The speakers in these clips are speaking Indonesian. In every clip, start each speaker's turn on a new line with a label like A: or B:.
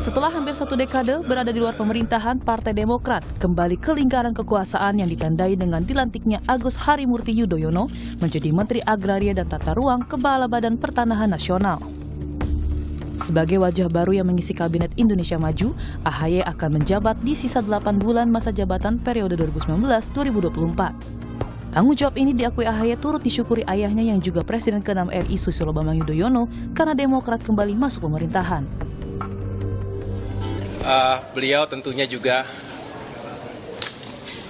A: Setelah hampir 1 dekade berada di luar pemerintahan, Partai Demokrat kembali ke lingkaran kekuasaan yang ditandai dengan dilantiknya Agus Harimurti Yudhoyono menjadi Menteri Agraria dan Tata Ruang Kepala Badan Pertanahan Nasional. Sebagai wajah baru yang mengisi Kabinet Indonesia Maju, AHY akan menjabat di sisa 8 bulan masa jabatan periode 2019-2024. Tanggung jawab ini diakui AHY turut disyukuri ayahnya yang juga Presiden ke-6 RI Susilo Bambang Yudhoyono karena Demokrat kembali masuk pemerintahan.
B: Beliau tentunya juga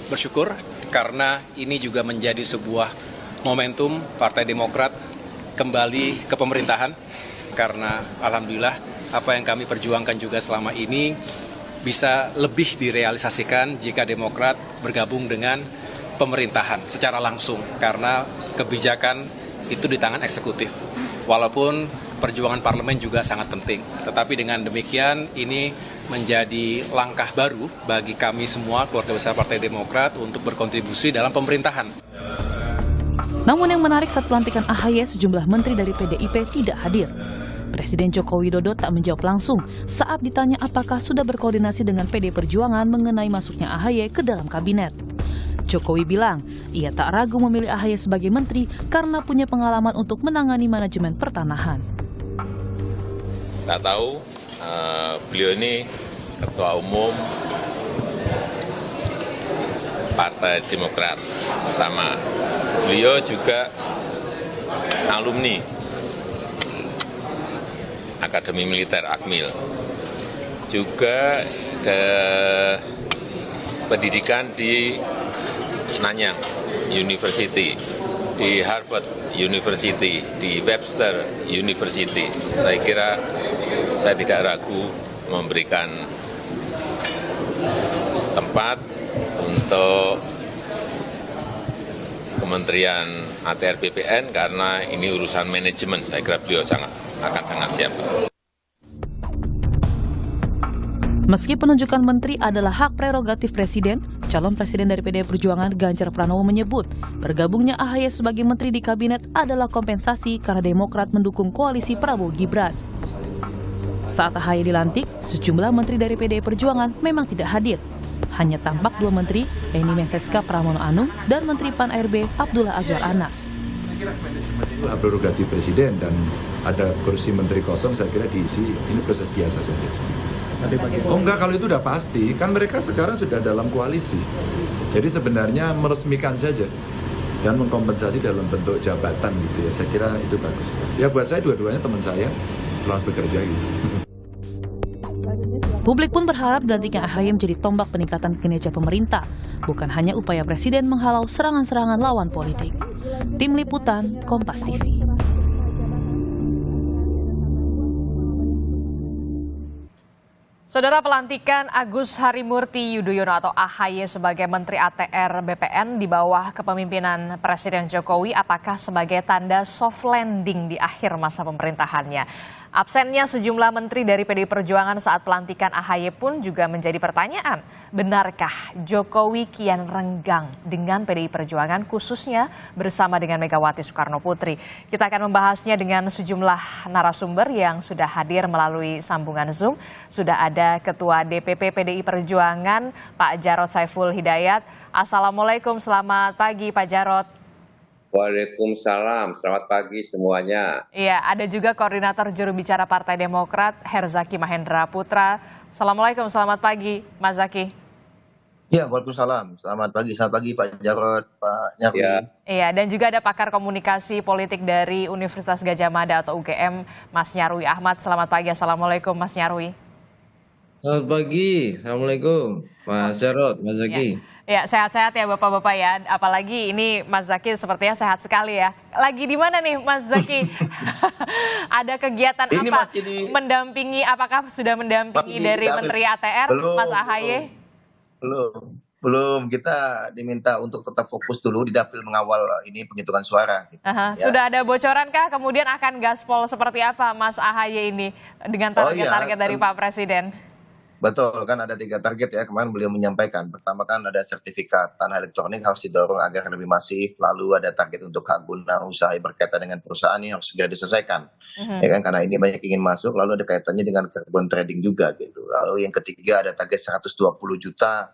B: bersyukur karena ini juga menjadi sebuah momentum Partai Demokrat kembali ke pemerintahan karena alhamdulillah apa yang kami perjuangkan juga selama ini bisa lebih direalisasikan jika Demokrat bergabung dengan pemerintahan secara langsung karena kebijakan itu di tangan eksekutif. Walaupun perjuangan parlemen juga sangat penting. Tetapi dengan demikian ini menjadi langkah baru bagi kami semua keluarga besar Partai Demokrat untuk berkontribusi dalam pemerintahan.
A: Namun yang menarik saat pelantikan AHY, sejumlah menteri dari PDIP tidak hadir. Presiden Joko Widodo tak menjawab langsung saat ditanya apakah sudah berkoordinasi dengan PD Perjuangan mengenai masuknya AHY ke dalam kabinet. Jokowi bilang, ia tak ragu memilih AHY sebagai menteri karena punya pengalaman untuk menangani manajemen pertanahan.
C: Tak tahu, beliau ini Ketua Umum Partai Demokrat pertama. Beliau juga alumni Akademi Militer Akmil. Juga ada pendidikan di Nanyang University, di Harvard University, di Webster University. Saya kira saya tidak ragu memberikan tempat untuk Kementerian ATR BPN karena ini urusan manajemen. Saya kira beliau akan sangat siap.
A: Meski penunjukan menteri adalah hak prerogatif Presiden, calon Presiden dari PDI Perjuangan Ganjar Pranowo menyebut bergabungnya AHY sebagai menteri di kabinet adalah kompensasi karena Demokrat mendukung koalisi Prabowo Gibran. Saat AHY dilantik, sejumlah menteri dari PDI Perjuangan memang tidak hadir. Hanya tampak 2 menteri, yaitu Menseska Pramono Anung dan Menteri Pan-RB Abdullah Azwar Anas.
D: Hak prerogatif Presiden dan ada kursi menteri kosong saya kira diisi, ini proses biasa saja. Oh enggak, kalau itu udah pasti, kan mereka sekarang sudah dalam koalisi. Jadi sebenarnya meresmikan saja dan mengkompensasi dalam bentuk jabatan gitu ya. Saya kira itu bagus. Ya buat saya dua-duanya teman saya, selamat bekerja gitu.
A: Publik pun berharap dilantiknya AHY menjadi tombak peningkatan kinerja pemerintah, bukan hanya upaya Presiden menghalau serangan-serangan lawan politik. Tim Liputan, Kompas TV.
E: Saudara, pelantikan Agus Harimurti Yudhoyono atau AHY sebagai Menteri ATR BPN di bawah kepemimpinan Presiden Jokowi apakah sebagai tanda soft landing di akhir masa pemerintahannya? Absennya sejumlah menteri dari PDI Perjuangan saat pelantikan AHY pun juga menjadi pertanyaan. Benarkah Jokowi kian renggang dengan PDI Perjuangan khususnya bersama dengan Megawati Soekarno Putri? Kita akan membahasnya dengan sejumlah narasumber yang sudah hadir melalui sambungan Zoom. Sudah ada Ketua DPP PDI Perjuangan Pak Jarod Saiful Hidayat. Assalamualaikum, selamat pagi Pak Jarod.
F: Waalaikumsalam, selamat pagi semuanya.
E: Iya, ada juga Koordinator Juru Bicara Partai Demokrat, Herzaki Mahendra Putra. Assalamualaikum, selamat pagi, Mas Zaki.
G: Ya, waalaikumsalam. Selamat pagi Pak Jarod, Pak Nyarwi.
F: Ya.
E: Iya, dan juga ada pakar komunikasi politik dari Universitas Gadjah Mada atau UGM, Mas Nyarwi Ahmad. Selamat pagi, assalamualaikum, Mas Nyarwi.
H: Selamat pagi, assalamualaikum, Mas Jarod, Mas Zaki.
E: Ya, sehat-sehat ya Bapak-Bapak ya. Apalagi ini Mas Zaki sepertinya sehat sekali ya. Lagi di mana nih Mas Zaki? Ada kegiatan
G: Ini
E: apa?
G: Mendampingi,
E: Apakah sudah mendampingi dari Menteri ATR, Mas AHY?
G: Belum. Kita diminta untuk tetap fokus dulu di dapil mengawal ini penghitungan suara. Gitu, ya.
E: Sudah ada bocoran kah? Kemudian akan gaspol seperti apa Mas AHY ini dengan target-target dari Pak Presiden?
G: Betul, kan ada 3 target ya, kemarin beliau menyampaikan. Pertama kan ada sertifikat tanah elektronik harus didorong agar lebih masif, lalu ada target untuk hak guna usaha yang berkaitan dengan perusahaan yang harus segera diselesaikan. Ya kan, karena ini banyak ingin masuk, lalu ada kaitannya dengan carbon trading juga gitu. Lalu yang ketiga ada target 120 juta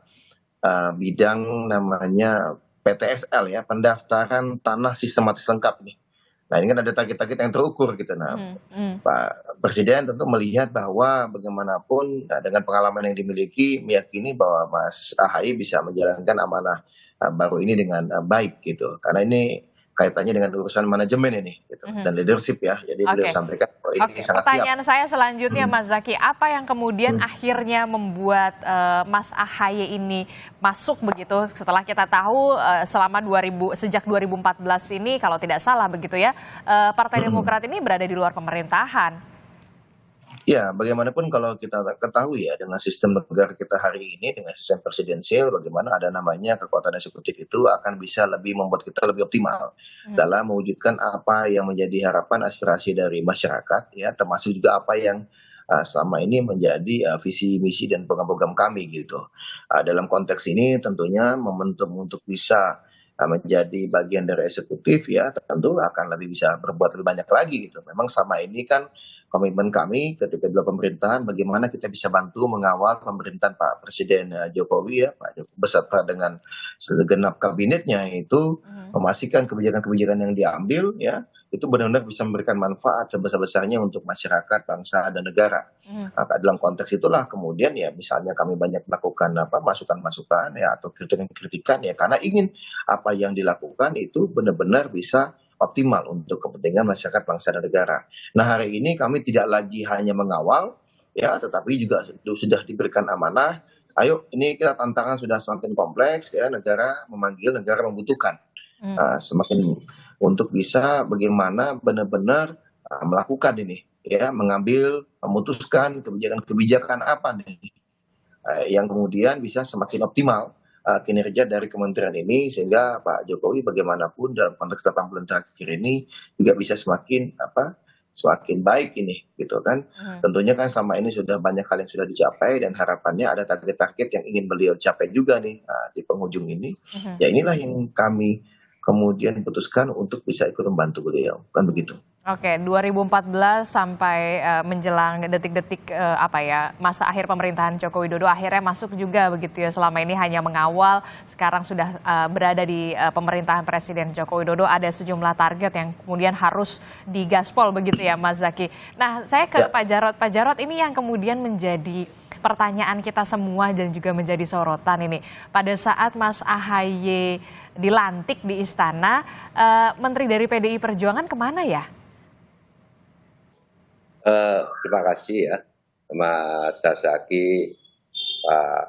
G: bidang namanya PTSL ya, pendaftaran tanah sistematis lengkap nih. Nah ini kan ada target-target yang terukur gitu. Nah Pak Presiden tentu melihat bahwa bagaimanapun dengan pengalaman yang dimiliki meyakini bahwa Mas AHY bisa menjalankan amanah baru ini dengan baik gitu. Karena ini kaitannya dengan urusan manajemen ini gitu, dan leadership ya. Jadi beliau
E: Oke.
G: sampaikan bahwa ini
E: Oke,
G: sangat siap.
E: pertanyaan saya selanjutnya Mas Zaky, apa yang kemudian akhirnya membuat Mas AHY ini masuk begitu setelah kita tahu selama sejak 2014 ini kalau tidak salah begitu ya, Partai Demokrat ini berada di luar pemerintahan.
G: Ya, bagaimanapun kalau kita ketahui ya dengan sistem negara kita hari ini dengan sistem presidensial, bagaimana ada namanya kekuatan eksekutif itu akan bisa lebih membuat kita lebih optimal dalam mewujudkan apa yang menjadi harapan aspirasi dari masyarakat ya, termasuk juga apa yang selama ini menjadi visi misi dan program-program kami gitu. Dalam konteks ini tentunya momentum untuk bisa menjadi bagian dari eksekutif ya tentu akan lebih bisa berbuat lebih banyak lagi gitu. Memang selama ini kan komitmen kami ketika di pemerintahan bagaimana kita bisa bantu mengawal pemerintahan Pak Presiden Jokowi ya, Pak Jokowi beserta dengan segenap kabinetnya itu memastikan kebijakan-kebijakan yang diambil ya itu benar-benar bisa memberikan manfaat sebesar-besarnya untuk masyarakat, bangsa dan negara. Maka dalam konteks itulah kemudian ya misalnya kami banyak melakukan masukan-masukan ya atau kritikan-kritikan ya karena ingin apa yang dilakukan itu benar-benar bisa optimal untuk kepentingan masyarakat, bangsa dan negara. Nah hari ini kami tidak lagi hanya mengawal ya, tetapi juga sudah diberikan amanah. Ayo, ini kita tantangan sudah semakin kompleks ya, negara memanggil, negara membutuhkan semakin untuk bisa bagaimana benar-benar melakukan ini ya, mengambil, memutuskan kebijakan-kebijakan apa nih yang kemudian bisa semakin optimal kinerja dari kementerian ini sehingga Pak Jokowi bagaimanapun dalam konteks 8 bulan terakhir ini juga bisa semakin baik ini gitu kan. Tentunya kan selama ini sudah banyak hal yang sudah dicapai dan harapannya ada target-target yang ingin beliau capai juga nih di penghujung ini. Ya inilah yang kami kemudian putuskan untuk bisa ikut membantu beliau, kan begitu.
E: Oke, 2014 sampai menjelang detik-detik masa akhir pemerintahan Joko Widodo akhirnya masuk juga begitu ya, selama ini hanya mengawal, sekarang sudah berada di pemerintahan Presiden Joko Widodo, ada sejumlah target yang kemudian harus digaspol begitu ya Mas Zaky. Nah saya ke Pak Jarod ini yang kemudian menjadi pertanyaan kita semua dan juga menjadi sorotan ini. Pada saat Mas AHY dilantik di istana, Menteri dari PDI Perjuangan kemana ya?
F: Terima kasih ya Mas Zaky, Pak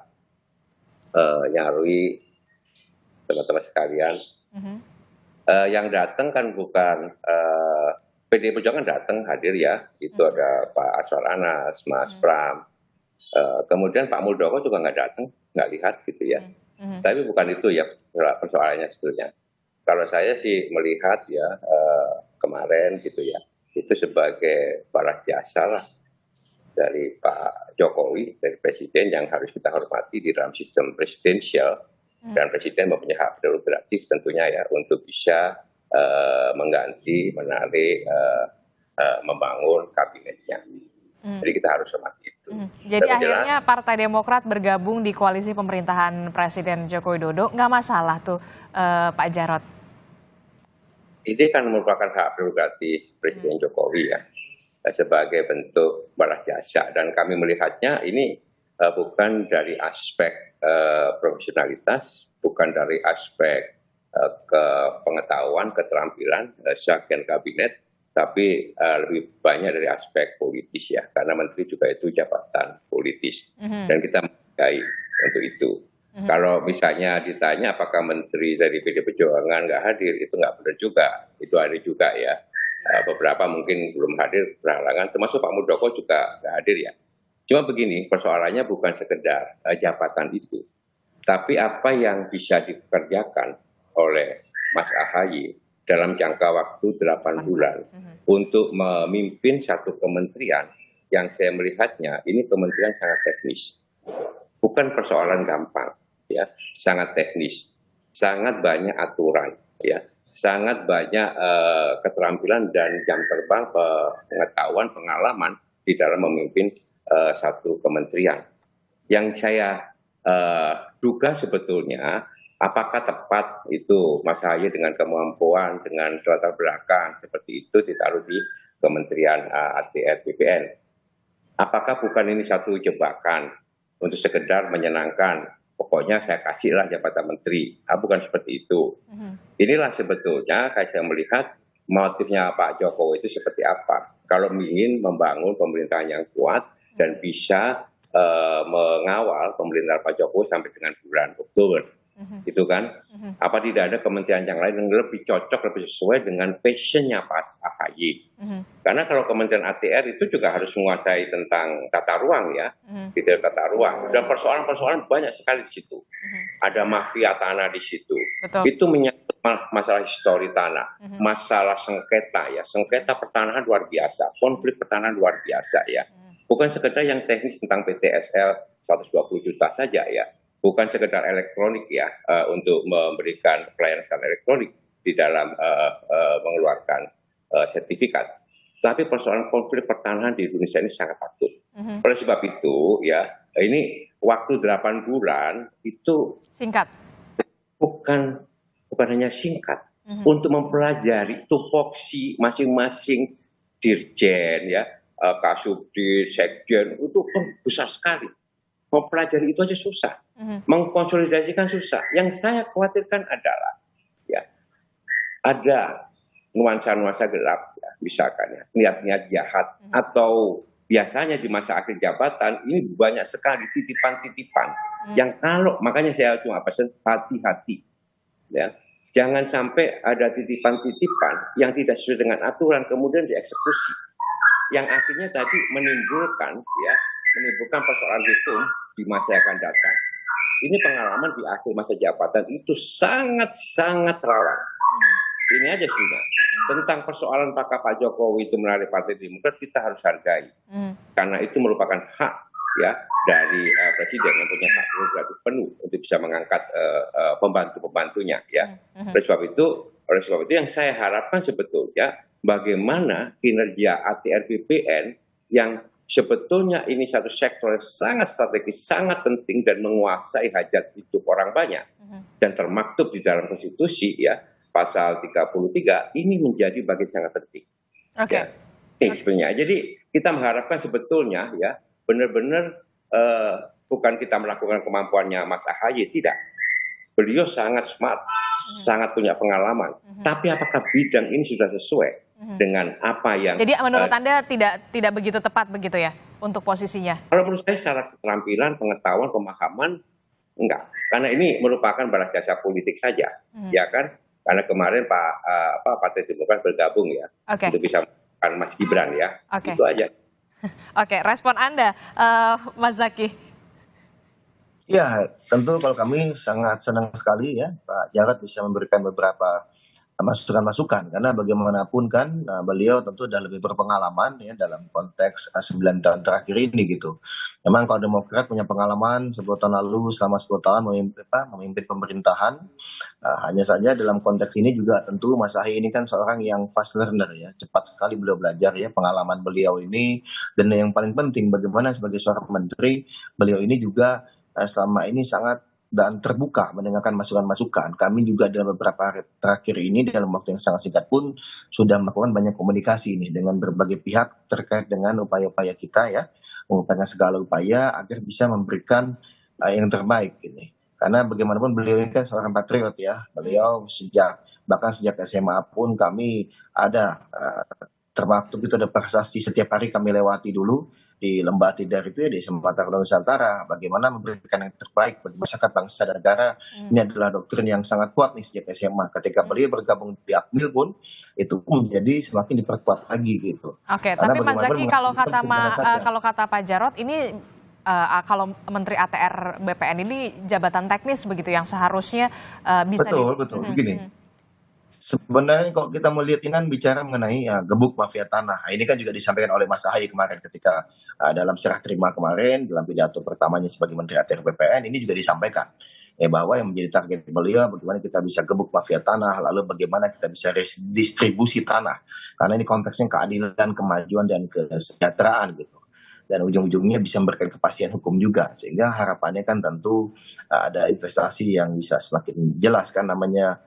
F: Nyarwi, teman-teman sekalian. Yang datang kan bukan PDI Perjuangan datang hadir ya, itu ada Pak Aswar Anas, Mas Pram, kemudian Pak Muldoko juga nggak datang, nggak lihat gitu ya. Tapi bukan itu ya persoalannya sebetulnya. Kalau saya sih melihat ya kemarin gitu ya, itu sebagai balas jasa lah dari Pak Jokowi, dari Presiden yang harus kita hormati di dalam sistem presidensial. Dan Presiden mempunyai hak prerogatif tentunya ya untuk bisa mengganti, menarik, membangun kabinetnya. Jadi kita harus hormati itu.
E: Jadi akhirnya Partai Demokrat bergabung di koalisi pemerintahan Presiden Joko Widodo, nggak masalah tuh Pak Jarod?
F: Ini kan merupakan hak prerogatif Presiden Jokowi ya, sebagai bentuk balas jasa. Dan kami melihatnya ini bukan dari aspek profesionalitas, bukan dari aspek pengetahuan, keterampilan, sekjen kabinet, tapi lebih banyak dari aspek politis ya, karena menteri juga itu jabatan politis. Dan kita menghargai untuk itu. Kalau misalnya ditanya apakah menteri dari PDI Perjuangan nggak hadir, itu nggak benar juga. Itu ada juga ya. Beberapa mungkin belum hadir berhalangan, termasuk Pak Muldoko juga nggak hadir ya. Cuma begini, persoalannya bukan sekedar jabatan itu. Tapi apa yang bisa dikerjakan oleh Mas AHY dalam jangka waktu 8 bulan untuk memimpin satu kementerian yang saya melihatnya ini kementerian sangat teknis. bukan persoalan gampang, ya, sangat teknis, sangat banyak aturan, ya, sangat banyak keterampilan dan jam terbang, pengetahuan, pengalaman di dalam memimpin satu kementerian. Yang saya duga sebetulnya, apakah tepat itu Mas Ahaye dengan kemampuan, dengan latar belakang seperti itu ditaruh di Kementerian ATR BPN? Apakah bukan ini satu jebakan untuk sekedar menyenangkan, pokoknya saya kasihlah jabatan menteri? Bukan seperti itu. Inilah sebetulnya saya melihat motifnya Pak Jokowi itu seperti apa. Kalau ingin membangun pemerintahan yang kuat dan bisa mengawal pemerintahan Pak Jokowi sampai dengan bulan Oktober. Gitu kan? Apa tidak ada kementerian yang lain yang lebih cocok, lebih sesuai dengan passionnya Pak Ahaye? Karena kalau kementerian ATR itu juga harus menguasai tentang tata ruang, ya, detail tata ruang, dan persoalan-persoalan banyak sekali di situ. Ada mafia tanah di situ.
E: Betul.
F: Itu menyangkut masalah histori tanah, masalah sengketa, ya, sengketa pertanahan luar biasa, konflik pertanahan luar biasa, ya. Bukan sekedar yang teknis tentang PTSL 120 juta saja, ya. Bukan sekedar elektronik, ya, untuk memberikan pelayanan secara elektronik di dalam mengeluarkan sertifikat. Tapi persoalan konflik pertanahan di Indonesia ini sangat akut. Oleh sebab itu, ya, ini waktu 8 bulan itu
E: Singkat.
F: bukan hanya singkat untuk mempelajari tupoksi masing-masing dirjen, ya, kasubdit, sekjen, itu kan besar sekali. Mempelajari itu aja susah, mengkonsolidasikan susah. Yang saya khawatirkan adalah, ya, ada nuansa-nuansa gelap, ya, misalkan, ya, niat-niat jahat, atau biasanya di masa akhir jabatan ini banyak sekali titipan-titipan yang kalau, makanya saya cuma pesan hati-hati, ya, jangan sampai ada titipan-titipan yang tidak sesuai dengan aturan kemudian dieksekusi, yang akhirnya tadi menimbulkan persoalan hukum di masa yang akan datang. Ini pengalaman di akhir masa jabatan itu sangat-sangat rawan. Ini aja sudah. Tentang persoalan apakah Pak Jokowi itu melalui Partai Demokrat, kita harus hargai. Karena itu merupakan hak, ya, dari Presiden yang punya hak prerogatif penuh untuk bisa mengangkat pembantu-pembantunya, ya. Oleh sebab itu yang saya harapkan sebetulnya bagaimana kinerja ATR BPN yang sebetulnya ini satu sektor yang sangat strategis, sangat penting dan menguasai hajat hidup orang banyak dan termaktub di dalam konstitusi, ya, pasal 33 ini menjadi bagian sangat penting.
E: Oke.
F: Ya. Sebenarnya. Jadi kita mengharapkan sebetulnya, ya, benar-benar bukan kita melakukan kemampuannya Mas Ahaye, tidak. Beliau sangat smart, sangat punya pengalaman. Tapi apakah bidang ini sudah sesuai dengan apa yang...
E: Jadi menurut Anda tidak begitu tepat begitu, ya, untuk posisinya?
F: Kalau menurut saya secara keterampilan, pengetahuan, pemahaman, enggak. Karena ini merupakan balas jasa politik saja, ya kan? Karena kemarin Partai Demokrat bergabung, ya, untuk bisa melakukan Mas Gibran, ya. Itu aja.
E: Oke, respon Anda, Mas Zaky.
G: Ya, tentu kalau kami sangat senang sekali, ya, Pak Jarod bisa memberikan beberapa masukan-masukan, karena bagaimanapun kan beliau tentu sudah lebih berpengalaman, ya, dalam konteks 9 tahun terakhir ini gitu. Memang kalau Demokrat punya pengalaman 10 tahun lalu selama 10 tahun memimpin pemerintahan, hanya saja dalam konteks ini juga tentu Mas Ahaye ini kan seorang yang fast learner, ya, cepat sekali beliau belajar, ya, pengalaman beliau ini, dan yang paling penting bagaimana sebagai seorang menteri beliau ini juga selama ini sangat dan terbuka mendengarkan masukan-masukan. Kami juga dalam beberapa hari terakhir ini dalam waktu yang sangat singkat pun sudah melakukan banyak komunikasi ini dengan berbagai pihak terkait dengan upaya-upaya kita, ya, mengupayakan segala upaya agar bisa memberikan yang terbaik ini. Karena bagaimanapun beliau ini kan seorang patriot, ya. Beliau bahkan sejak SMA pun kami ada termaktub itu ada prestasi setiap hari kami lewati dulu di Lembah Tidar itu, ya, di Sumatera Nusantara, bagaimana memberikan yang terbaik bagi masyarakat, bangsa dan negara. Ini adalah doktrin yang sangat kuat nih sejak SMA. Ketika beliau bergabung di Akmil pun itu menjadi semakin diperkuat lagi gitu.
E: Oke, tapi Mas Zaky, kalau kata Pak Jarod ini kalau Menteri ATR BPN ini jabatan teknis begitu yang seharusnya bisa
G: betul begini. Sebenarnya kalau kita melihat ini kan bicara mengenai gebuk mafia tanah. Nah, ini kan juga disampaikan oleh Mas Ahaye kemarin ketika dalam serah terima kemarin dalam pidato pertamanya sebagai Menteri ATR BPN ini juga disampaikan bahwa yang menjadi target beliau bagaimana kita bisa gebuk mafia tanah, lalu bagaimana kita bisa redistribusi tanah. Karena ini konteksnya keadilan, kemajuan dan kesejahteraan gitu. Dan ujung-ujungnya bisa memberikan kepastian hukum juga, sehingga harapannya kan tentu ada investasi yang bisa semakin jelas kan namanya.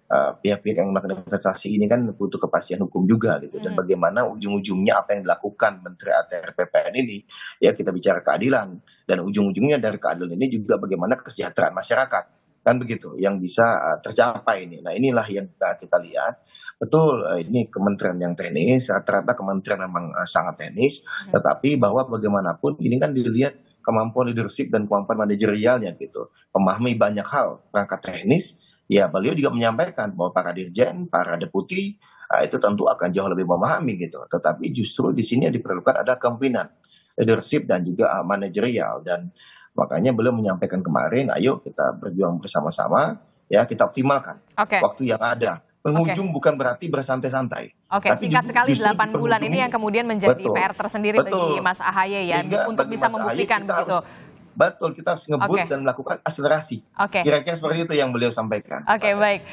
G: Pihak-pihak yang melakukan investasi ini kan butuh kepastian hukum juga gitu, dan bagaimana ujung-ujungnya apa yang dilakukan Menteri ATR BPN ini ya kita bicara keadilan, dan ujung-ujungnya dari keadilan ini juga bagaimana kesejahteraan masyarakat kan begitu yang bisa tercapai ini. Nah inilah yang kita lihat betul, ini kementerian yang teknis, rata-rata kementerian memang sangat teknis, tetapi bahwa bagaimanapun ini kan dilihat kemampuan leadership dan kemampuan manajerialnya gitu, memahami banyak hal perangkat teknis. Ya, beliau juga menyampaikan bahwa para dirjen, para deputi, itu tentu akan jauh lebih memahami gitu. Tetapi justru di sini yang diperlukan ada kepemimpinan, leadership dan juga manajerial. Dan makanya beliau menyampaikan kemarin, ayo kita berjuang bersama-sama, ya kita optimalkan waktu yang ada. Penghujung bukan berarti bersantai-santai.
E: Oke,
G: Tapi
E: singkat sekali
G: justru
E: 8 bulan ini yang kemudian menjadi
G: betul,
E: PR tersendiri bagi Mas Ahaye ya,
G: Sehingga
E: untuk
G: bagi
E: bisa
G: Mas Ahaye
E: membuktikan
G: kita
E: begitu.
G: Betul, kita harus ngebut
E: Oke.
G: dan melakukan akselerasi.
E: Oke.
G: Kira-kira seperti itu yang beliau sampaikan.
E: Oke, baik.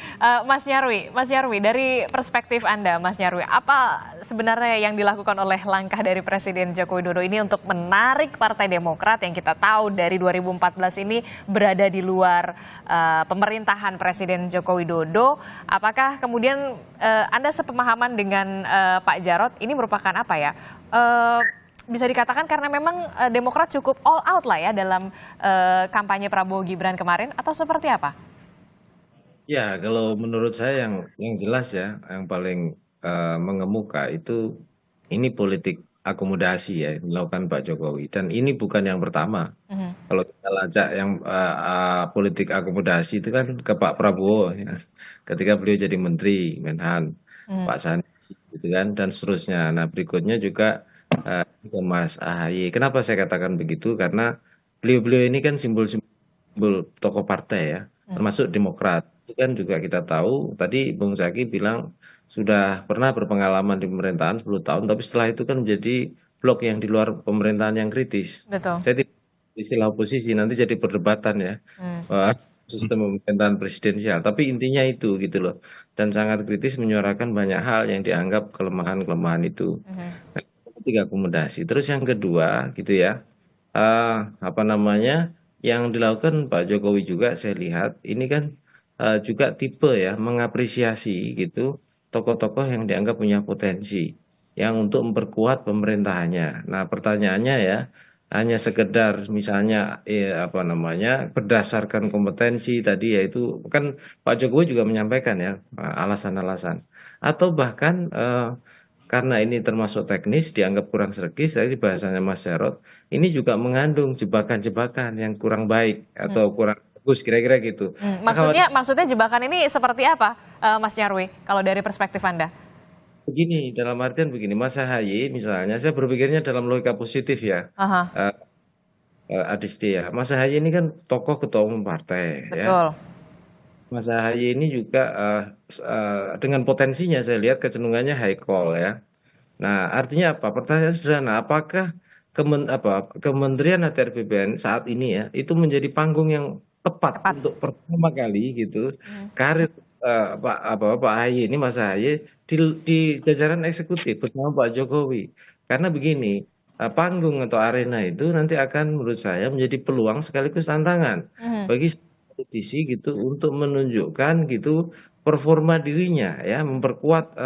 E: Mas Nyarwi, dari perspektif Anda, Mas Nyarwi, apa sebenarnya yang dilakukan oleh langkah dari Presiden Joko Widodo ini untuk menarik Partai Demokrat yang kita tahu dari 2014 ini berada di luar pemerintahan Presiden Joko Widodo? Apakah kemudian Anda sepemahaman dengan Pak Jarod ini merupakan apa ya? Bisa dikatakan karena memang Demokrat cukup all out lah ya dalam kampanye Prabowo Gibran kemarin, atau seperti apa?
H: Ya, kalau menurut saya yang jelas ya, yang paling mengemuka itu ini politik akomodasi ya yang dilakukan Pak Jokowi, dan ini bukan yang pertama. Kalau kita lacak yang politik akomodasi itu kan ke Pak Prabowo ya, ketika beliau jadi Menteri Menhan, Pak Sandi gitu kan, dan seterusnya. Nah berikutnya juga ke Mas Ahaye. Kenapa saya katakan begitu? Karena beliau-beliau ini kan simbol tokoh partai ya, termasuk Demokrat. Itu kan juga kita tahu, tadi Bung Zaki bilang sudah pernah berpengalaman di pemerintahan 10 tahun, tapi setelah itu kan menjadi blok yang di luar pemerintahan yang kritis.
E: Betul.
H: Saya tidak istilah oposisi, nanti jadi perdebatan ya, sistem pemerintahan presidensial. Tapi intinya itu gitu loh. Dan sangat kritis menyuarakan banyak hal yang dianggap kelemahan-kelemahan itu. Nah, tiga akomodasi. Terus yang kedua gitu ya, apa namanya, yang dilakukan Pak Jokowi juga saya lihat ini kan juga tipe ya mengapresiasi gitu tokoh-tokoh yang dianggap punya potensi yang untuk memperkuat pemerintahannya. Nah pertanyaannya ya, hanya sekedar misalnya apa namanya berdasarkan kompetensi tadi, yaitu kan Pak Jokowi juga menyampaikan ya alasan-alasan, atau bahkan karena ini termasuk teknis dianggap kurang strategis, tadi bahasanya Mas Jarod, ini juga mengandung jebakan-jebakan yang kurang baik atau kurang bagus, kira-kira gitu.
E: Maksudnya jebakan ini seperti apa, Mas Nyarwi, kalau dari perspektif Anda?
H: Begini, dalam artian begini, Mas Ahaye misalnya, saya berpikirnya dalam logika positif ya, Adisti ya. Mas Ahaye ini kan tokoh ketua umum partai.
E: Betul.
H: Ya. Mas Ahaye ini juga dengan potensinya saya lihat kecenderungannya high call ya. Nah artinya apa? Pertanyaan sederhana, apakah Kementerian ATR BPN saat ini ya itu menjadi panggung yang tepat untuk pertama kali gitu karir Pak Ahaye ini, Mas Ahaye di jajaran eksekutif bersama Pak Jokowi. Karena begini, panggung atau arena itu nanti akan menurut saya menjadi peluang sekaligus tantangan bagi politisi gitu untuk menunjukkan gitu performa dirinya ya, memperkuat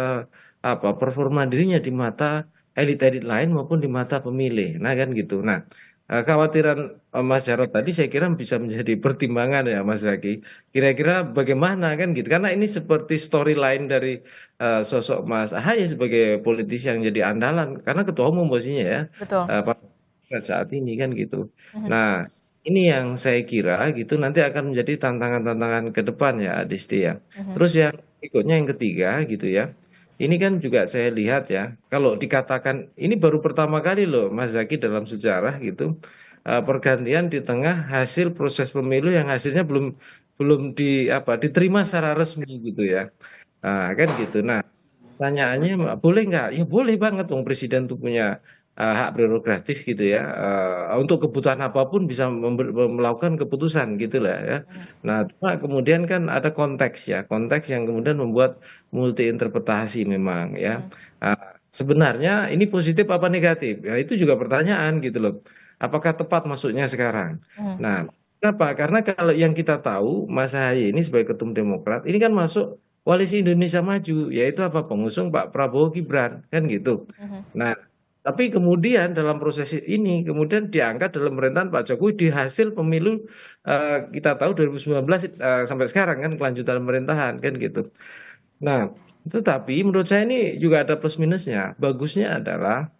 H: performa dirinya di mata elit-elit lain maupun di mata pemilih. Nah kan gitu. Nah kekhawatiran Mas Jarod tadi saya kira bisa menjadi pertimbangan ya Mas Zaki. Kira-kira bagaimana kan gitu. Karena ini seperti storyline dari sosok Mas Ahaye sebagai politisi yang jadi andalan. Karena ketua umum posisinya ya.
E: Betul.
H: Saat ini kan gitu. Nah ini yang saya kira gitu nanti akan menjadi tantangan-tantangan ke depan ya Adisti ya. Terus yang berikutnya yang ketiga gitu ya. Ini kan juga saya lihat ya, kalau dikatakan ini baru pertama kali loh Mas Zaki dalam sejarah gitu, pergantian di tengah hasil proses pemilu yang hasilnya belum diterima secara resmi gitu ya. Nah, kan gitu. Nah, pertanyaannya boleh nggak? Ya boleh banget, wong presiden tuh punya hak prerogatif gitu ya. Untuk kebutuhan apapun bisa melakukan keputusan gitu lah ya. Nah, cuma kemudian kan ada konteks ya, konteks yang kemudian membuat multi interpretasi memang ya. Sebenarnya ini positif apa negatif? Ya itu juga pertanyaan gitu loh. Apakah tepat masuknya sekarang? Nah, kenapa? Karena kalau yang kita tahu Mas Ahaye ini sebagai ketum Demokrat ini kan masuk Koalisi Indonesia Maju, yaitu apa, pengusung Pak Prabowo Gibran, kan gitu. Nah, tapi kemudian dalam proses ini kemudian diangkat dalam pemerintahan Pak Jokowi di hasil pemilu kita tahu 2019 sampai sekarang kan kelanjutan pemerintahan kan gitu. Nah, tetapi menurut saya ini juga ada plus minusnya. Bagusnya adalah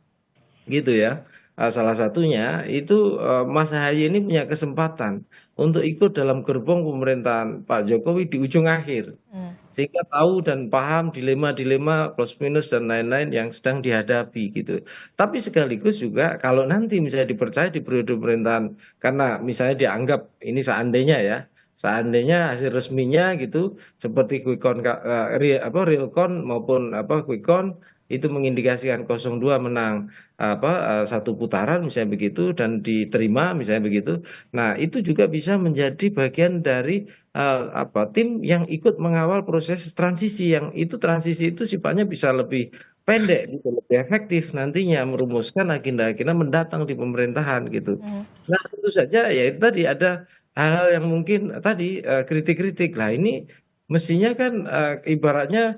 H: gitu ya. Salah satunya itu Mas Ahaye ini punya kesempatan untuk ikut dalam gerbong pemerintahan Pak Jokowi di ujung akhir. Sehingga tahu dan paham dilema-dilema plus minus dan lain-lain yang sedang dihadapi gitu. Tapi sekaligus juga kalau nanti misalnya dipercaya di periode pemerintahan karena misalnya dianggap ini seandainya ya, seandainya hasil resminya gitu seperti Realcon maupun Quick Count itu mengindikasikan 02 menang satu putaran misalnya begitu dan diterima misalnya begitu. Nah, itu juga bisa menjadi bagian dari tim yang ikut mengawal proses transisi yang itu transisi itu sifatnya bisa lebih pendek gitu, lebih efektif nantinya merumuskan agenda-agenda mendatang di pemerintahan gitu. Nah, tentu saja ya itu tadi ada hal-hal yang mungkin tadi kritik-kritik lah ini mestinya kan ibaratnya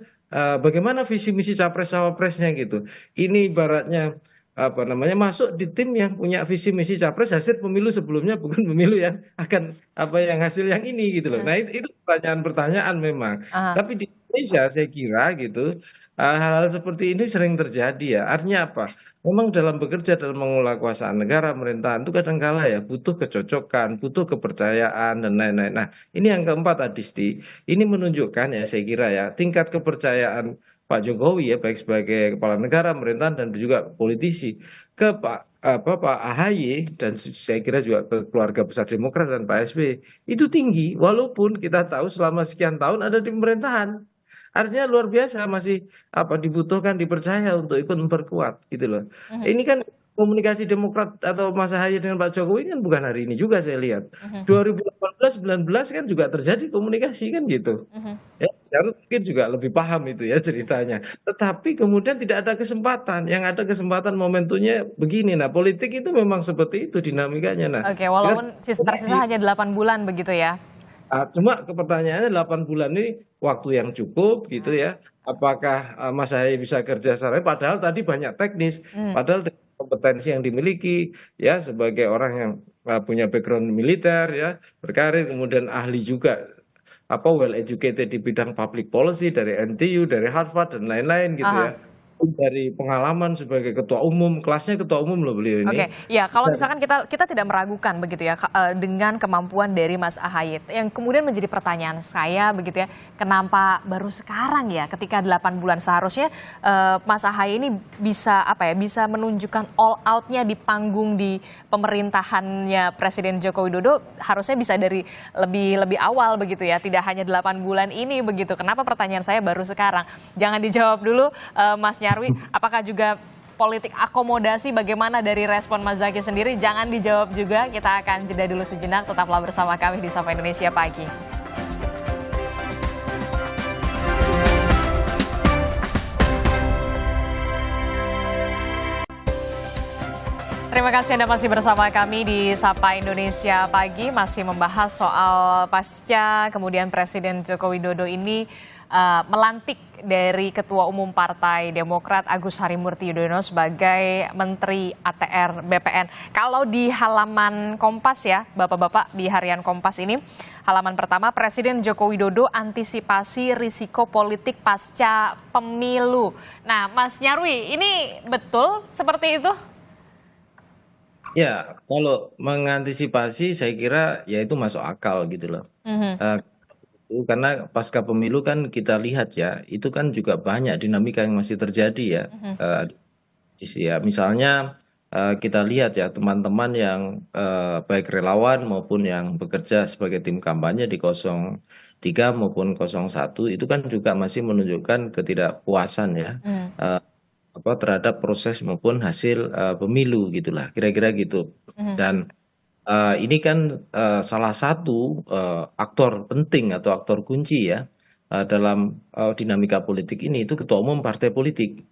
H: bagaimana visi misi capres cawapresnya gitu. Ini ibaratnya apa namanya masuk di tim yang punya visi misi capres hasil pemilu sebelumnya bukan pemilu yang akan apa yang hasil yang ini gitu loh. Nah itu pertanyaan-pertanyaan memang.
E: Aha.
H: Tapi di Indonesia saya kira gitu hal-hal seperti ini sering terjadi ya. Artinya apa? Memang dalam bekerja dalam mengelola kekuasaan negara pemerintahan itu kadang-kala ya butuh kecocokan, butuh kepercayaan dan lain-lain. Nah ini yang keempat Adisti, ini menunjukkan ya saya kira ya tingkat kepercayaan Pak Jokowi ya baik sebagai kepala negara pemerintahan dan juga politisi ke Pak AHY dan saya kira juga ke keluarga besar Demokrat dan Pak SBY itu tinggi walaupun kita tahu selama sekian tahun ada di pemerintahan. Artinya luar biasa masih dibutuhkan dipercaya untuk ikut memperkuat gitu loh. Ini kan komunikasi Demokrat atau Mas Ahaye dengan Pak Jokowi kan bukan hari ini juga saya lihat. 2018 19 kan juga terjadi komunikasi kan gitu. Ya, saya mungkin juga lebih paham itu ya ceritanya. Tetapi kemudian tidak ada kesempatan. Yang ada kesempatan momentumnya begini. Nah, politik itu memang seperti itu dinamikanya. Nah,
E: Oke, walaupun tersisa hanya 8 bulan begitu ya.
H: Cuma pertanyaannya 8 bulan ini waktu yang cukup gitu ya. Apakah Mas Ahaye bisa kerja secara padahal tadi banyak teknis, padahal dengan kompetensi yang dimiliki ya sebagai orang yang punya background militer ya, berkarir kemudian ahli juga well educated di bidang public policy dari NTU, dari Harvard dan lain-lain gitu ya. Dari pengalaman sebagai ketua umum, kelasnya ketua umum loh beliau ini.
E: Oke, ya kalau misalkan kita tidak meragukan begitu ya dengan kemampuan dari Mas Ahaye. Yang kemudian menjadi pertanyaan saya begitu ya, kenapa baru sekarang ya ketika 8 bulan seharusnya Mas Ahaye ini bisa bisa menunjukkan all out-nya di panggung di pemerintahannya Presiden Joko Widodo harusnya bisa dari lebih awal begitu ya, tidak hanya 8 bulan ini begitu. Kenapa pertanyaan saya baru sekarang? Jangan dijawab dulu Mas Nyarwi, apakah juga politik akomodasi bagaimana dari respon Mas Zaky sendiri? Jangan dijawab juga, kita akan jeda dulu sejenak, tetaplah bersama kami di Sapa Indonesia Pagi. Terima kasih Anda masih bersama kami di Sapa Indonesia Pagi, masih membahas soal pasca kemudian Presiden Joko Widodo ini melantik dari Ketua Umum Partai Demokrat Agus Harimurti Yudhoyono sebagai Menteri ATR BPN. Kalau di halaman Kompas ya, Bapak-Bapak di harian Kompas ini, halaman pertama Presiden Joko Widodo antisipasi risiko politik pasca pemilu. Nah, Mas Nyarwi, ini betul seperti itu?
H: Ya, kalau mengantisipasi saya kira ya itu masuk akal gitu loh. Karena pasca pemilu kan kita lihat ya, itu kan juga banyak dinamika yang masih terjadi ya. Ya misalnya kita lihat ya teman-teman yang baik relawan maupun yang bekerja sebagai tim kampanye di 03 maupun 01 itu kan juga masih menunjukkan ketidakpuasan ya terhadap proses maupun hasil pemilu gitulah kira-kira gitu. Dan ini kan salah satu aktor penting atau aktor kunci ya dalam dinamika politik ini itu ketua umum partai politik.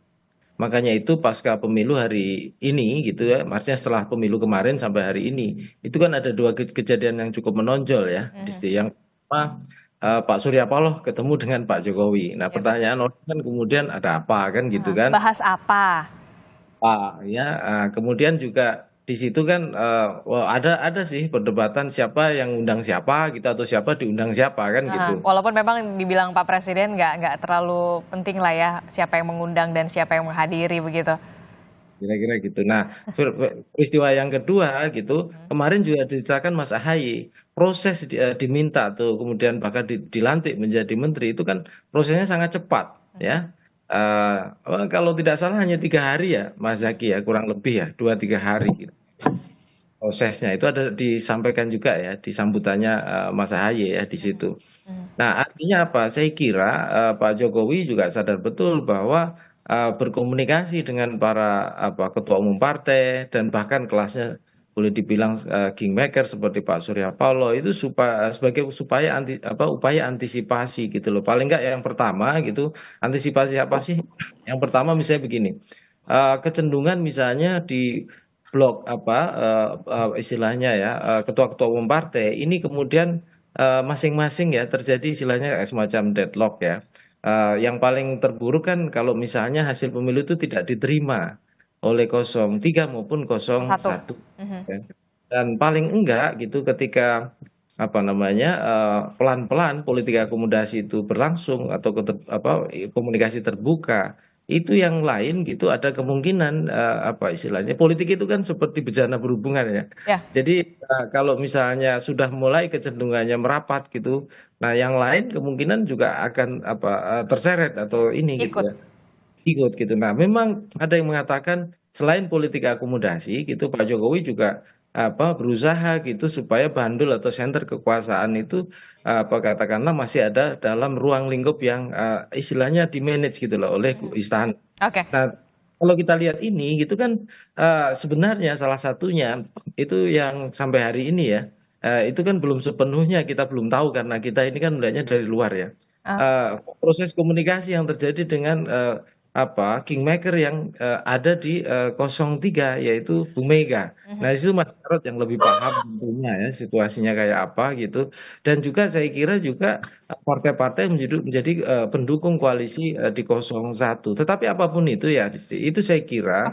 H: Makanya itu pasca pemilu hari ini gitu ya, maksudnya setelah pemilu kemarin sampai hari ini, itu kan ada dua kejadian yang cukup menonjol ya. Yang pertama Pak Surya Paloh ketemu dengan Pak Jokowi. Nah pertanyaan orang kan kemudian ada apa kan gitu kan?
E: Bahas apa?
H: Kemudian juga di situ kan ada sih perdebatan siapa yang undang siapa gitu atau siapa diundang siapa kan gitu.
E: Walaupun memang dibilang Pak Presiden nggak terlalu penting lah ya siapa yang mengundang dan siapa yang menghadiri begitu.
H: Kira-kira gitu. Nah, peristiwa yang kedua gitu, kemarin juga diceritakan Mas Ahaye, proses diminta atau kemudian bahkan dilantik menjadi menteri itu kan prosesnya sangat cepat ya. Kalau tidak salah hanya 3 hari ya Mas Zaki ya, kurang lebih ya 2-3 hari gitu. Prosesnya itu ada disampaikan juga ya di sambutannya Mas Ahaye ya di situ. Nah artinya apa? Saya kira Pak Jokowi juga sadar betul bahwa berkomunikasi dengan para ketua umum partai dan bahkan kelasnya boleh dibilang kingmaker seperti Pak Surya Paloh itu supaya upaya antisipasi gitu loh. Paling enggak yang pertama gitu, antisipasi apa sih? Yang pertama misalnya begini, kecenderungan misalnya di blok istilahnya ya ketua-ketua umum partai ini kemudian masing-masing ya terjadi istilahnya semacam deadlock ya. Yang paling terburuk kan kalau misalnya hasil pemilu itu tidak diterima oleh 03 maupun 01 ya. Dan paling enggak gitu ketika pelan-pelan politik akomodasi itu berlangsung atau komunikasi terbuka itu yang lain gitu ada kemungkinan istilahnya politik itu kan seperti bejana berhubungan ya. Jadi kalau misalnya sudah mulai kecenderungannya merapat gitu, nah yang lain kemungkinan juga akan terseret atau ini gitu ya. Ikut gitu. Nah, memang ada yang mengatakan selain politik akomodasi gitu Pak Jokowi juga berusaha gitu supaya bandul atau senter kekuasaan itu katakanlah masih ada dalam ruang lingkup yang istilahnya di manage gitu loh oleh istana. Nah, kalau kita lihat ini gitu kan sebenarnya salah satunya itu yang sampai hari ini ya itu kan belum sepenuhnya kita belum tahu karena kita ini kan melihatnya dari luar ya. Proses komunikasi yang terjadi dengan kingmaker yang ada di 03 yaitu Bu Mega. Nah itu Mas Jarod yang lebih paham tentunya ya situasinya kayak apa gitu. Dan juga saya kira juga partai-partai menjadi pendukung koalisi di 01. Tetapi apapun itu ya itu saya kira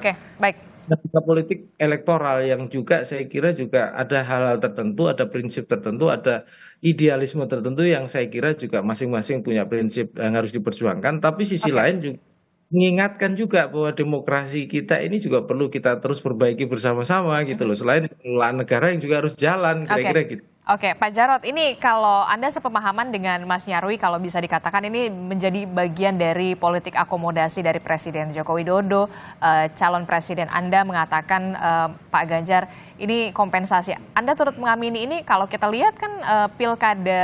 H: dinamika politik elektoral yang juga saya kira juga ada hal-hal tertentu, ada prinsip tertentu, ada idealisme tertentu yang saya kira juga masing-masing punya prinsip yang harus diperjuangkan. Tapi sisi lain juga mengingatkan juga bahwa demokrasi kita ini juga perlu kita terus perbaiki bersama-sama gitu loh. Selain pengelolaan negara yang juga harus jalan kira-kira gitu.
E: Oke, Pak Jarod, ini kalau Anda sepemahaman dengan Mas Nyarwi, kalau bisa dikatakan ini menjadi bagian dari politik akomodasi dari Presiden Joko Widodo, calon presiden Anda mengatakan Pak Ganjar ini kompensasi. Anda turut mengamini ini kalau kita lihat kan pilkada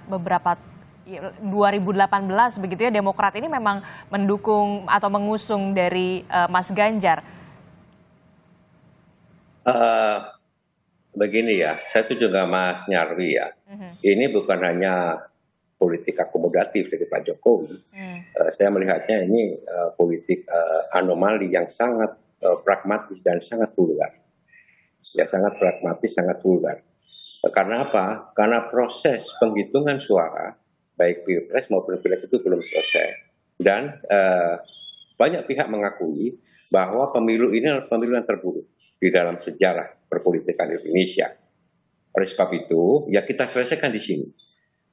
E: beberapa 2018 begitu ya, Demokrat ini memang mendukung atau mengusung dari Mas Ganjar.
F: Begini ya, saya setuju dengan Mas Nyarwi ya. Ini bukan hanya politik akomodatif dari Pak Jokowi. Saya melihatnya ini politik anomali yang sangat pragmatis dan sangat vulgar. Ya, sangat pragmatis, sangat vulgar. Karena apa? Karena proses penghitungan suara baik pilpres maupun pileg itu belum selesai. Dan banyak pihak mengakui bahwa pemilu ini adalah pemilu yang terburuk di dalam sejarah perpolitikan Indonesia. Oleh sebab itu, ya kita selesaikan di sini.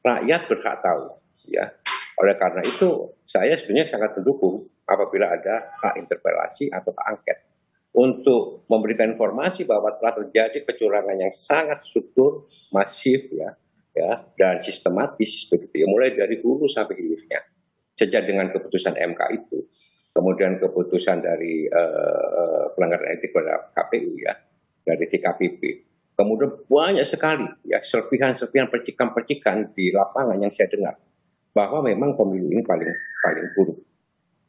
F: Rakyat berhak tahu. Ya. Oleh karena itu, saya sebenarnya sangat mendukung apabila ada hak interpelasi atau hak angket untuk memberikan informasi bahwa telah terjadi kecurangan yang sangat struktur, masif, ya, dan sistematis begitu ya, mulai dari hulu sampai hilirnya. Sejak dengan keputusan MK itu, kemudian keputusan dari pelanggaran etik pada KPU ya, dari DKPP, Kemudian banyak sekali ya serpihan-serpihan percikan-percikan di lapangan yang saya dengar bahwa memang pemilu ini paling buruk.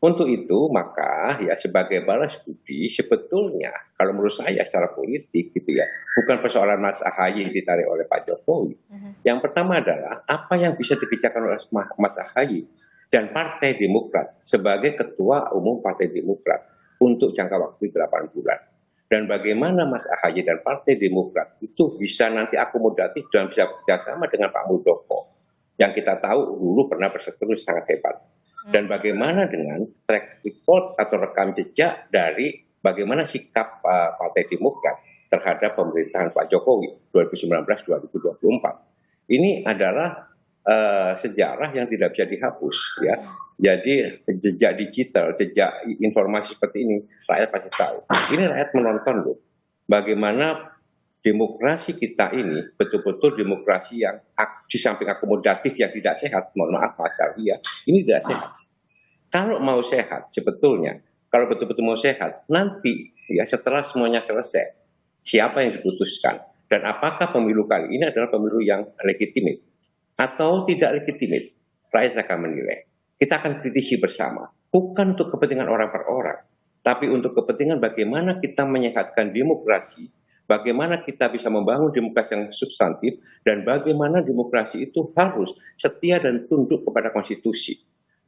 F: Untuk itu maka ya sebagai balas budi sebetulnya kalau menurut saya secara politik gitu ya bukan persoalan Mas AHY ditarik oleh Pak Jokowi. Yang pertama adalah apa yang bisa dikerjakan oleh Mas AHY dan Partai Demokrat sebagai Ketua Umum Partai Demokrat untuk jangka waktu 8 bulan. Dan bagaimana Mas AHY dan Partai Demokrat itu bisa nanti akomodatif dan bisa bekerjasama dengan Pak Muldoko yang kita tahu dulu pernah bersekutu sangat hebat. Dan bagaimana dengan track record atau rekam jejak dari bagaimana sikap Partai Demokrat terhadap pemerintahan Pak Jokowi 2019-2024. Ini adalah sejarah yang tidak bisa dihapus ya. Jadi jejak digital, jejak informasi seperti ini rakyat pasti tahu. Ini rakyat menonton loh. Bagaimana demokrasi kita ini betul-betul demokrasi yang di samping akomodatif yang tidak sehat, mohon maaf Mas Arya, ini tidak sehat. Kalau mau sehat sebetulnya, kalau betul-betul mau sehat, nanti ya setelah semuanya selesai, siapa yang diputuskan dan apakah pemilu kali ini adalah pemilu yang legitimate atau tidak legitimate, rakyat akan menilai. Kita akan kritisi bersama, bukan untuk kepentingan orang per orang, tapi untuk kepentingan bagaimana kita menyehatkan demokrasi, bagaimana kita bisa membangun demokrasi yang substantif, dan bagaimana demokrasi itu harus setia dan tunduk kepada konstitusi,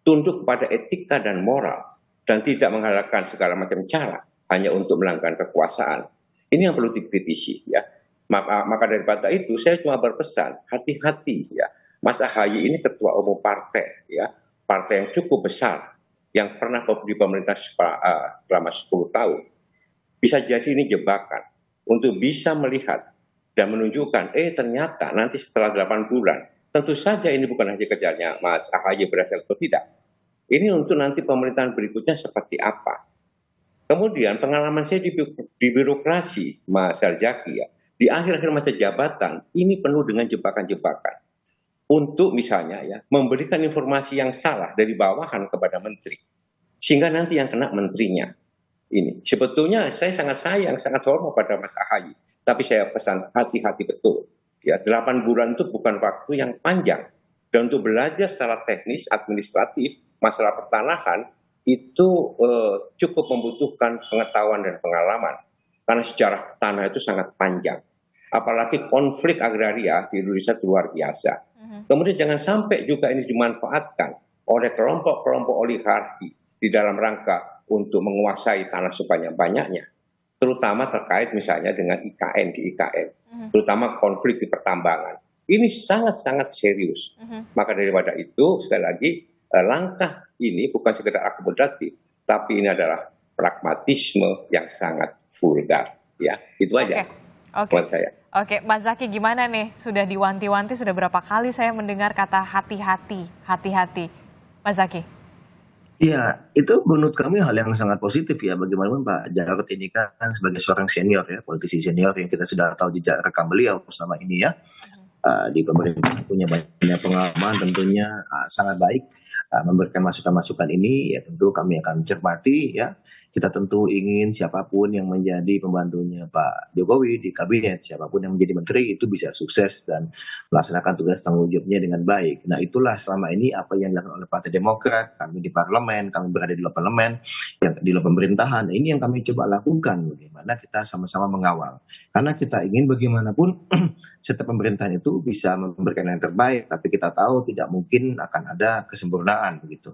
F: tunduk kepada etika dan moral, dan tidak menghalalkan segala macam cara hanya untuk melanggar kekuasaan. Ini yang perlu dikritisi ya. Maka daripada itu saya cuma berpesan hati-hati ya. Mas AHY ini ketua umum partai ya, partai yang cukup besar yang pernah di pemerintah selama 10 tahun. Bisa jadi ini jebakan untuk bisa melihat dan menunjukkan ternyata nanti setelah 8 bulan tentu saja ini bukan hanya kerjanya Mas AHY berhasil atau tidak. Ini untuk nanti pemerintahan berikutnya seperti apa. Kemudian pengalaman saya di birokrasi Mas Sarjaki ya, di akhir-akhir masa jabatan ini penuh dengan jebakan-jebakan untuk misalnya ya memberikan informasi yang salah dari bawahan kepada menteri sehingga nanti yang kena menterinya. Ini sebetulnya saya sangat sayang, sangat hormat pada Mas AHY, tapi saya pesan hati-hati betul ya. 8 bulan itu bukan waktu yang panjang, dan untuk belajar secara teknis administratif masalah pertanahan itu cukup membutuhkan pengetahuan dan pengalaman karena sejarah tanah itu sangat panjang. Apalagi konflik agraria di Indonesia itu luar biasa. Kemudian jangan sampai juga ini dimanfaatkan oleh kelompok-kelompok oligarki di dalam rangka untuk menguasai tanah sebanyak-banyaknya. Terutama terkait misalnya dengan IKN di IKN. Terutama konflik di pertambangan. Ini sangat-sangat serius. Maka daripada itu sekali lagi langkah ini bukan sekedar akomodatif, tapi ini adalah pragmatisme yang sangat vulgar. Ya, itu aja. Buat saya.
E: Oke, Mas Zaky gimana nih? Sudah diwanti-wanti, sudah berapa kali saya mendengar kata hati-hati, hati-hati. Mas Zaky.
G: Iya, itu menurut kami hal yang sangat positif ya. Bagaimanapun Pak Jarod ini kan sebagai seorang senior ya, politisi senior yang kita sudah tahu jejak rekam beliau selama ini ya. Di pemerintah punya banyak pengalaman tentunya sangat baik memberikan masukan-masukan ini ya, tentu kami akan cermati ya. Kita tentu ingin siapapun yang menjadi pembantunya Pak Jokowi di kabinet, siapapun yang menjadi menteri itu bisa sukses dan melaksanakan tugas tanggung jawabnya dengan baik. Nah itulah selama ini apa yang dilakukan oleh Partai Demokrat, kami di parlemen, kami berada di parlemen, yang di luar pemerintahan. Ini yang kami coba lakukan, bagaimana kita sama-sama mengawal. Karena kita ingin bagaimanapun setiap pemerintahan itu bisa memberikan yang terbaik, tapi kita tahu tidak mungkin akan ada kesempurnaan begitu.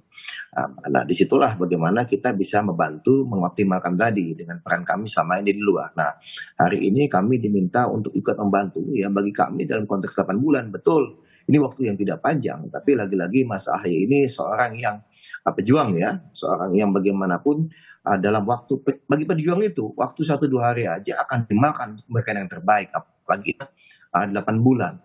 G: Nah disitulah bagaimana kita bisa membantu mengoptimalkan tadi dengan peran kami sama ini di luar. Nah, hari ini kami diminta untuk ikut membantu ya bagi kami dalam konteks 8 bulan. Betul, ini waktu yang tidak panjang, tapi lagi-lagi Mas AHY ini seorang yang pejuang ya, seorang yang bagaimanapun dalam waktu bagi pejuang itu waktu 1-2 hari aja akan dimakan memberikan yang terbaik, apalagi 8 bulan.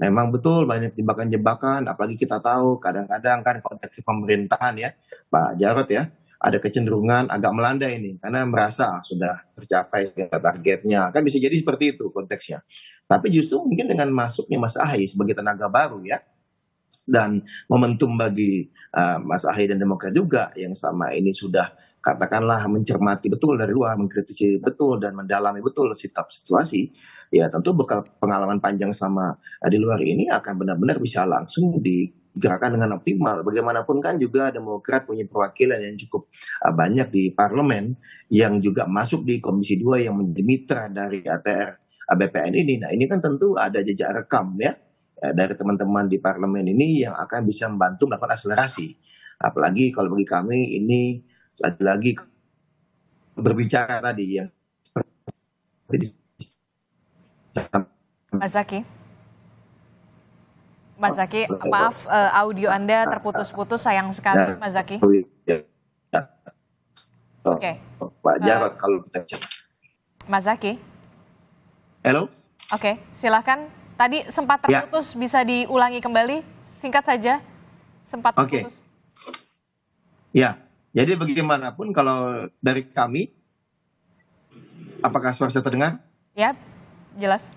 G: Memang betul banyak jebakan-jebakan, apalagi kita tahu kadang-kadang kan konteks pemerintahan ya, Pak Jarod ya, ada kecenderungan agak melandai ini karena merasa sudah tercapai targetnya, kan bisa jadi seperti itu konteksnya. Tapi justru mungkin dengan masuknya Mas AHY sebagai tenaga baru ya, dan momentum bagi Mas AHY dan Demokrat juga yang sama ini sudah katakanlah mencermati betul dari luar, mengkritisi betul dan mendalami betul situasi, ya tentu bekal pengalaman panjang sama di luar ini akan benar-benar bisa langsung digerakkan dengan optimal. Bagaimanapun kan juga Demokrat punya perwakilan yang cukup banyak di parlemen, yang juga masuk di Komisi 2 yang menjadi mitra dari ATR BPN ini. Nah ini kan tentu ada jejak rekam ya dari teman-teman di parlemen ini yang akan bisa membantu melakukan akselerasi. Apalagi kalau bagi kami ini lagi-lagi berbicara tadi yang
E: Mas Zaky. Mas Zaky, maaf audio Anda terputus-putus, sayang sekali Mas Zaky. Oke.
G: Pak Jarod kalau kita
E: Mas Zaky.
G: Halo.
E: Oke, silakan. Tadi sempat terputus, bisa diulangi kembali, singkat saja. Sempat terputus.
G: Ya, jadi bagaimanapun kalau dari kami, apakah suara saya terdengar?
E: Ya, jelas.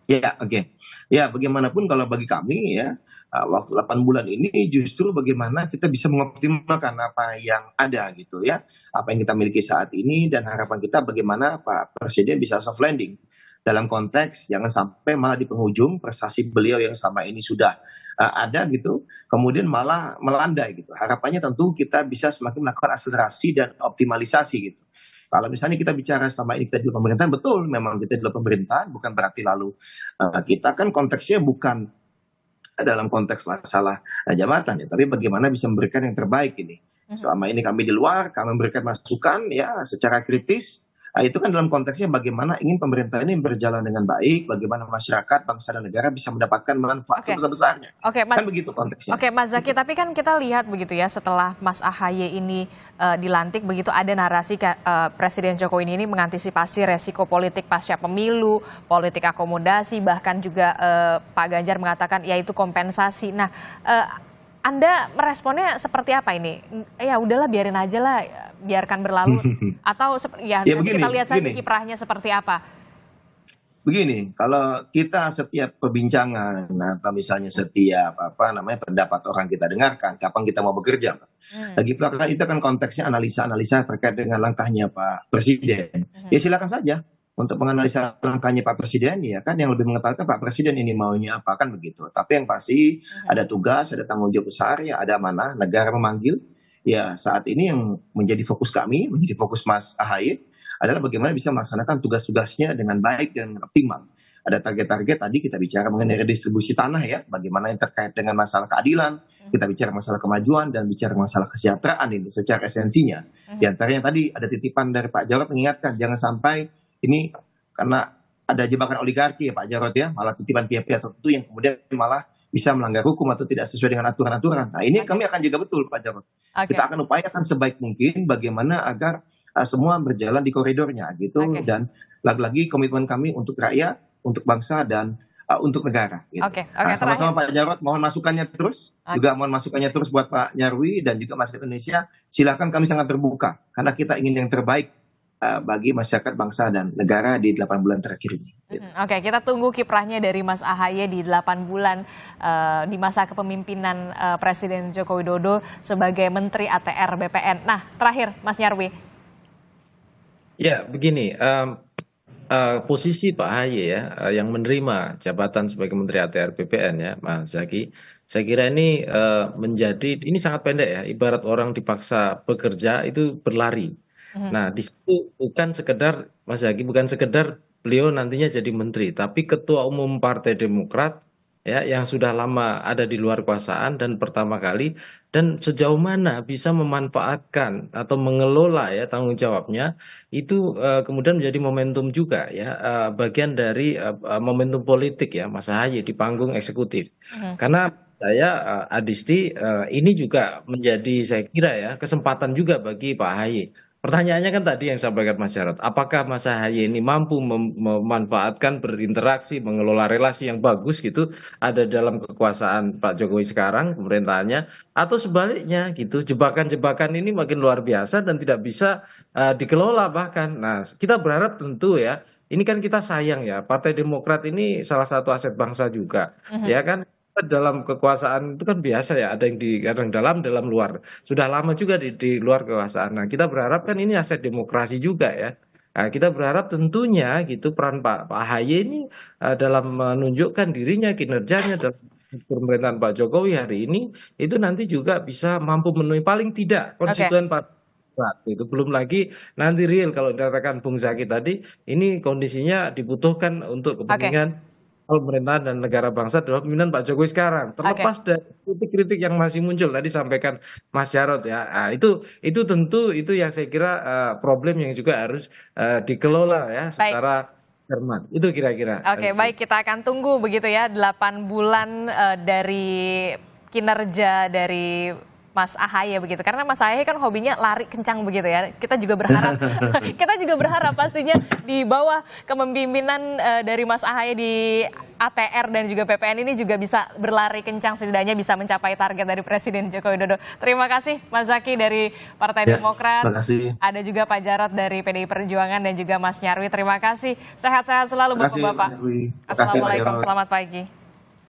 G: Ya, oke. Ya, bagaimanapun kalau bagi kami ya, waktu 8 bulan ini justru bagaimana kita bisa mengoptimalkan apa yang ada gitu ya. Apa yang kita miliki saat ini dan harapan kita bagaimana Pak Presiden bisa soft landing. Dalam konteks jangan sampai malah di penghujung prestasi beliau yang selama ini sudah ada gitu, kemudian malah melandai gitu. Harapannya tentu kita bisa semakin melakukan akselerasi dan optimalisasi gitu. Kalau misalnya kita bicara selama ini kita di pemerintahan, betul memang kita di pemerintahan, bukan berarti lalu kita kan konteksnya bukan dalam konteks masalah jabatan ya, tapi bagaimana bisa memberikan yang terbaik ini. Selama ini kami di luar, kami memberikan masukan ya secara kritis. Itu kan dalam konteksnya bagaimana ingin pemerintah ini berjalan dengan baik, bagaimana masyarakat, bangsa dan negara bisa mendapatkan manfaat sebesar-besarnya. Kan begitu konteksnya.
E: Oke, Mas Zaky, tapi kan kita lihat begitu ya, setelah Mas AHY ini dilantik, begitu ada narasi Presiden Jokowi ini mengantisipasi resiko politik pasca pemilu, politik akomodasi, bahkan juga Pak Ganjar mengatakan yaitu kompensasi. Nah, Anda meresponnya seperti apa ini? Ya udahlah, biarin aja lah, biarkan berlalu. Atau ya nanti kita lihat saja kiprahnya seperti apa.
G: Begini, kalau kita setiap perbincangan atau misalnya setiap pendapat orang kita dengarkan, kapan kita mau bekerja, lagi pula itu kan konteksnya analisa-analisa terkait dengan langkahnya Pak Presiden. Ya silakan saja untuk menganalisa langkahnya Pak Presiden, ya kan yang lebih mengetahui Pak Presiden ini maunya apa, kan begitu. Tapi yang pasti ada tugas, ada tanggung jawab besar, ya ada amanah, negara memanggil. Ya saat ini yang menjadi fokus kami, menjadi fokus Mas AHY adalah bagaimana bisa melaksanakan tugas-tugasnya dengan baik dan optimal. Ada target-target tadi kita bicara mengenai redistribusi tanah ya, bagaimana yang terkait dengan masalah keadilan, kita bicara masalah kemajuan dan bicara masalah kesejahteraan ini secara esensinya. Di antaranya tadi ada titipan dari Pak Jarod mengingatkan jangan sampai ini karena ada jebakan oligarki ya Pak Jarod ya, malah titipan pihak-pihak tertentu yang kemudian malah bisa melanggar hukum atau tidak sesuai dengan aturan-aturan. Nah ini kami akan jaga betul Pak Jarod. Kita akan upayakan sebaik mungkin bagaimana agar semua berjalan di koridornya gitu. Dan lagi-lagi komitmen kami untuk rakyat, untuk bangsa dan untuk negara. Gitu. Sama-sama Pak Jarod, mohon masukannya terus. Juga mohon masukannya terus buat Pak Nyarwi dan juga masyarakat Indonesia. Silakan, kami sangat terbuka karena kita ingin yang terbaik bagi masyarakat, bangsa dan negara di 8 bulan terakhir ini. Gitu.
E: Oke, kita tunggu kiprahnya dari Mas AHY di 8 bulan di masa kepemimpinan Presiden Joko Widodo sebagai Menteri ATR BPN. Nah, terakhir Mas Nyarwi.
H: Ya, begini, posisi Pak AHY ya yang menerima jabatan sebagai Menteri ATR BPN ya, Mas Zaky, saya kira ini ini sangat pendek ya, ibarat orang dipaksa bekerja itu berlari. Nah, di situ bukan sekedar Mas Zaky, bukan sekedar beliau nantinya jadi menteri, tapi ketua umum Partai Demokrat ya yang sudah lama ada di luar kekuasaan dan pertama kali, dan sejauh mana bisa memanfaatkan atau mengelola ya tanggung jawabnya itu kemudian menjadi momentum juga ya, bagian dari momentum politik ya Mas AHY di panggung eksekutif. Karena saya Adisti ini juga menjadi saya kira ya kesempatan juga bagi Pak AHY. Pertanyaannya kan tadi yang sampaikan Mas Jarod, apakah Mas AHY ini mampu memanfaatkan, berinteraksi, mengelola relasi yang bagus gitu ada dalam kekuasaan Pak Jokowi sekarang, pemerintahannya, atau sebaliknya gitu, jebakan-jebakan ini makin luar biasa dan tidak bisa dikelola bahkan. Nah, kita berharap tentu ya, ini kan kita sayang ya, Partai Demokrat ini salah satu aset bangsa juga, ya kan. dalam kekuasaan itu kan biasa ya, ada yang di kadang dalam luar. Sudah lama juga di luar kekuasaan. Nah, kita berharap kan ini aset demokrasi juga ya. Nah, kita berharap tentunya gitu peran Pak AHY ini dalam menunjukkan dirinya, kinerjanya dalam pemerintahan Pak Jokowi hari ini itu nanti juga bisa mampu memenuhi paling tidak konstituen Partai Demokrat. Itu belum lagi nanti real kalau dikatakan Bung Zaki tadi, ini kondisinya dibutuhkan untuk kepentingan pemerintahan dan negara bangsa adalah pemimpinan Pak Jokowi sekarang. Terlepas dari kritik-kritik yang masih muncul tadi sampaikan Mas Jarod ya. Nah, itu tentu itu yang saya kira problem yang juga harus dikelola ya secara cermat. Itu kira-kira.
E: Oke, baik, kita akan tunggu begitu ya 8 bulan dari kinerja dari Mas AHY begitu, karena Mas AHY kan hobinya lari kencang begitu ya. Kita juga berharap pastinya di bawah kepemimpinan dari Mas AHY di ATR dan juga PPN ini juga bisa berlari kencang, setidaknya bisa mencapai target dari Presiden Joko Widodo. Terima kasih Mas Zaki dari Partai Demokrat.
G: Terima kasih.
E: Ada juga Pak Jarod dari PDI Perjuangan dan juga Mas Nyarwi. Terima kasih. Sehat-sehat selalu Bapak-bapak. Assalamualaikum, selamat pagi.